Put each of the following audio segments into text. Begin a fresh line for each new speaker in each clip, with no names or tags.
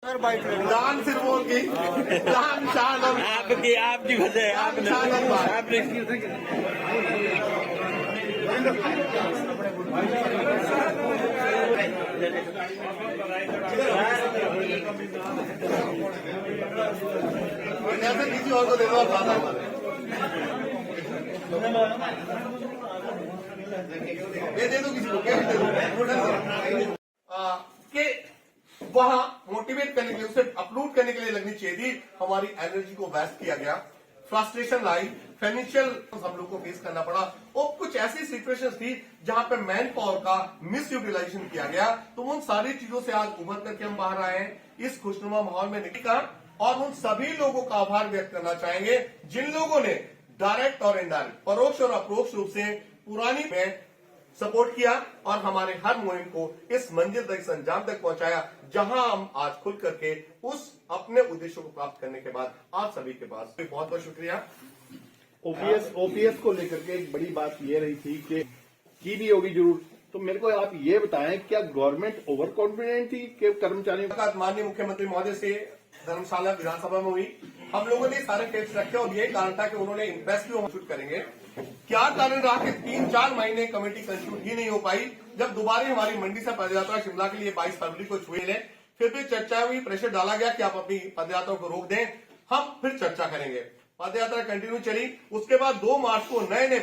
जान सिर्फ होगी जान शान और
आपकी वजह आपने
किसी और को दे दो ये दे दो किसी को कि वहां मोटिवेट करने के लिए उसे अपलोड करने के लिए लगनी चाहिए थी। हमारी एनर्जी को वेस्ट किया गया, फ्रस्ट्रेशन आई, फाइनेंशियल हम लोग को फेस करना पड़ा और कुछ ऐसी सिचुएशंस थी जहां पे मैन पावर का मिस यूटिलाइजेशन किया गया। तो उन सारी चीजों से आज उभर करके हम बाहर आए हैं इस खुशनुमा माहौल में निकल और उन सभी लोगों का आभार व्यक्त करना चाहेंगे जिन लोगों ने डायरेक्ट और इनडायरेक्ट, परोक्ष और अप्रोक्ष रूप से पुरानी में सपोर्ट किया और हमारे हर मुहिम को इस मंजिल तक, इस अंजाम तक पहुंचाया जहां हम आज खुल करके उस अपने उद्देश्यों को प्राप्त करने के बाद आप सभी के पास बहुत बहुत शुक्रिया।
ओपीएस को लेकर के एक बड़ी बात ये रही थी कि की भी होगी जरूर, तो मेरे को आप ये बताएं क्या गवर्नमेंट ओवर कॉन्फिडेंट थी कि कर्मचारियों
का माननीय मुख्यमंत्री महोदय से धर्मशाला विधानसभा में हुई, हम लोगों ने सारे फैक्ट्स रखे और यही कारण था कि उन्होंने इम्प्रेस भी शूट करेंगे। क्या कारण रहा कि 3-4 महीने कमेटी कंस्टिट्यूट ही नहीं हो पाई। जब दोबारा हमारी मंडी से पदयात्रा शिमला के लिए 22 फरवरी को छुए ले, फिर भी चर्चा हुई, प्रेशर डाला गया कि आप अपनी पदयात्रा को रोक दें, हम फिर चर्चा करेंगे। पदयात्रा कंटिन्यू चली। उसके बाद 2 मार्च को नए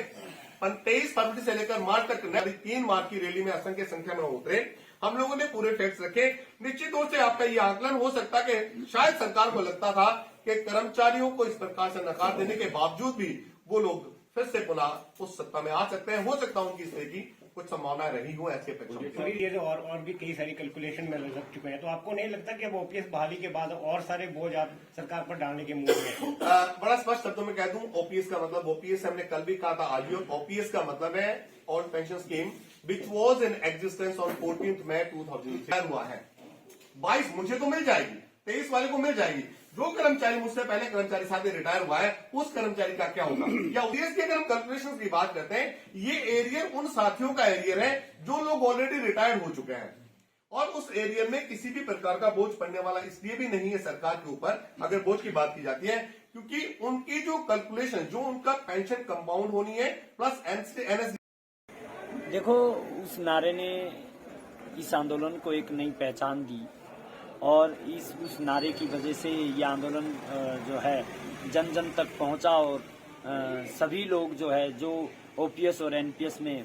23 फरवरी से लेकर मार्च तक 3 मार्च की रैली में असंख्य संख्या में उतरे। हम लोगों ने पूरे फैक्ट्स रखे। निश्चित तौर से आपका ये आकलन हो सकता है कि शायद सरकार को लगता था कि कर्मचारियों को इस प्रकार से नकार देने के बावजूद भी वो लोग फिर से पुनः उस सत्ता में आ सकते हैं। हो सकता है उनकी इस तरह की कुछ संभावना रही हो, ऐसी अपेक्षा।
ये और भी कई सारी कैलकुलेशन में लग चुके हैं, तो आपको नहीं लगता कि अब ओपीएस बहाली के बाद और सारे बोझ आप सरकार पर डालने के मूड में?
बड़ा स्पष्ट शब्दों में कह दूं, ओपीएस का मतलब, ओपीएस हमने कल भी कहा था, आज भी, ओपीएस का मतलब है old pension scheme which was in existence on 14 मई 2003 हुआ है। 22 मुझे तो मिल जाएगी, 23 वाले को मिल जाएगी। जो कर्मचारी मुझसे पहले कर्मचारी साथ रिटायर हुआ है उस कर्मचारी का क्या होगा? या ओपीएस की अगर हम कैलकुलेशन की बात करते हैं, ये एरियर उन साथियों का एरियर है जो लोग ऑलरेडी रिटायर्ड हो चुके हैं और उस एरियर में किसी भी प्रकार का बोझ पड़ने वाला इसलिए भी नहीं है सरकार के ऊपर, अगर बोझ की बात की जाती है, क्योंकि उनकी जो कैलकुलेशन, जो उनका पेंशन कंपाउंड होनी है प्लस एनएस।
देखो, उस नारे ने इस आंदोलन को एक नई पहचान दी और उस नारे की वजह से ये आंदोलन जो है जन जन तक पहुंचा और सभी लोग जो है जो ओपीएस और एनपीएस में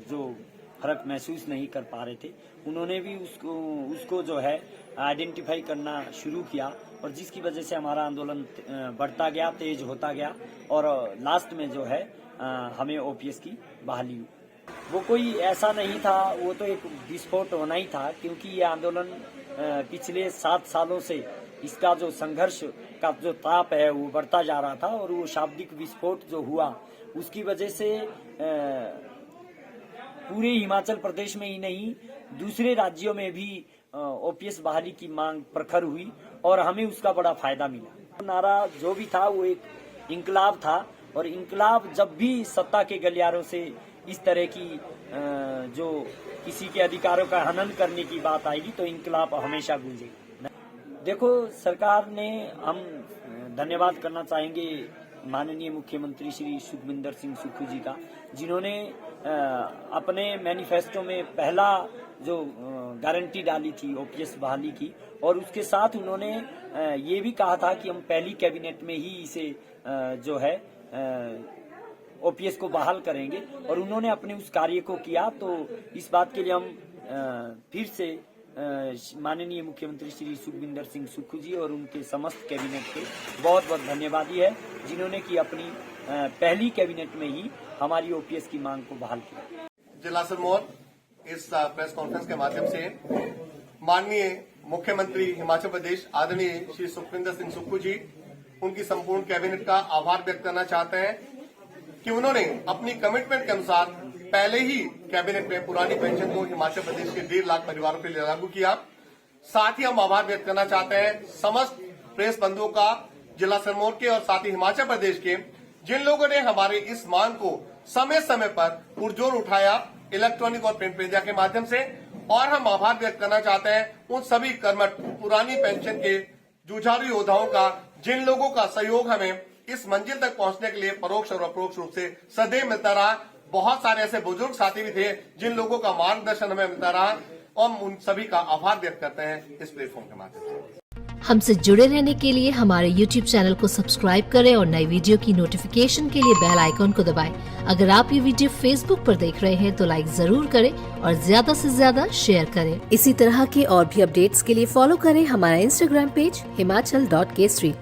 जो फर्क महसूस नहीं कर पा रहे थे, उन्होंने भी उसको जो है आइडेंटिफाई करना शुरू किया और जिसकी वजह से हमारा आंदोलन बढ़ता गया, तेज होता गया और लास्ट में जो है हमें ओपीएस की बहाली हुई। वो कोई ऐसा नहीं था, वो तो एक विस्फोट होना ही था, क्योंकि ये आंदोलन पिछले 7 सालों से इसका जो संघर्ष का जो ताप है वो बढ़ता जा रहा था और वो शाब्दिक विस्फोट जो हुआ उसकी वजह से पूरे हिमाचल प्रदेश में ही नहीं, दूसरे राज्यों में भी ओपीएस बहाली की मांग प्रखर हुई और हमें उसका बड़ा फायदा मिला। नारा जो भी था वो एक इंकलाब था और इंकलाब जब भी सत्ता के गलियारों से इस तरह की जो किसी के अधिकारों का हनन करने की बात आएगी तो इंकलाब हमेशा गूंजेगी। देखो, सरकार ने, हम धन्यवाद करना चाहेंगे माननीय मुख्यमंत्री श्री सुखविंदर सिंह सुक्खू जी का, जिन्होंने अपने मैनिफेस्टो में पहला जो गारंटी डाली थी ओपीएस बहाली की और उसके साथ उन्होंने ये भी कहा था कि हम पहली कैबिनेट में ही इसे जो है ओपीएस को बहाल करेंगे और उन्होंने अपने उस कार्य को किया। तो इस बात के लिए हम फिर से माननीय मुख्यमंत्री श्री सुखविंदर सिंह सुक्खू जी और उनके समस्त कैबिनेट के बहुत बहुत धन्यवादी है, जिन्होंने की अपनी पहली कैबिनेट में ही हमारी ओपीएस की मांग को बहाल किया।
जिला सिरमौर इस प्रेस कॉन्फ्रेंस के माध्यम से माननीय मुख्यमंत्री हिमाचल प्रदेश आदरणीय श्री सुखविंदर सिंह सुक्खू जी, उनकी संपूर्ण कैबिनेट का आभार व्यक्त करना चाहते हैं कि उन्होंने अपनी कमिटमेंट के अनुसार पहले ही कैबिनेट में पुरानी पेंशन को हिमाचल प्रदेश के 1.5 लाख परिवारों के लिए लागू किया। साथ ही हम आभार व्यक्त करना चाहते हैं समस्त प्रेस बंधुओं का, जिला सिरमौर के और साथ ही हिमाचल प्रदेश के, जिन लोगों ने हमारे इस मांग को समय समय पर पुरजोर उठाया इलेक्ट्रॉनिक और प्रिंट मीडिया के माध्यम से। और हम आभार व्यक्त करना चाहते हैं उन सभी कर्मठ पुरानी पेंशन के जुझारू योद्धाओं का, जिन लोगों का सहयोग हमें इस मंजिल तक पहुंचने के लिए परोक्ष और अप्रोक्ष रूप से सदैव मिलता रहा। बहुत सारे ऐसे बुजुर्ग साथी भी थे जिन लोगों का मार्गदर्शन हमें मिलता रहा, और हम उन सभी का आभार व्यक्त करते हैं इस प्लेटफॉर्म के माध्यम से।
हमसे जुड़े रहने के लिए हमारे YouTube चैनल को सब्सक्राइब करें और नई वीडियो की नोटिफिकेशन के लिए बेल आइकॉन को दबाएं। अगर आप ये वीडियो Facebook पर देख रहे हैं तो लाइक जरूर करें और ज्यादा से ज्यादा शेयर करें। इसी तरह के और भी अपडेट्स के लिए फॉलो करें हमारा Instagram पेज himachal.kesri।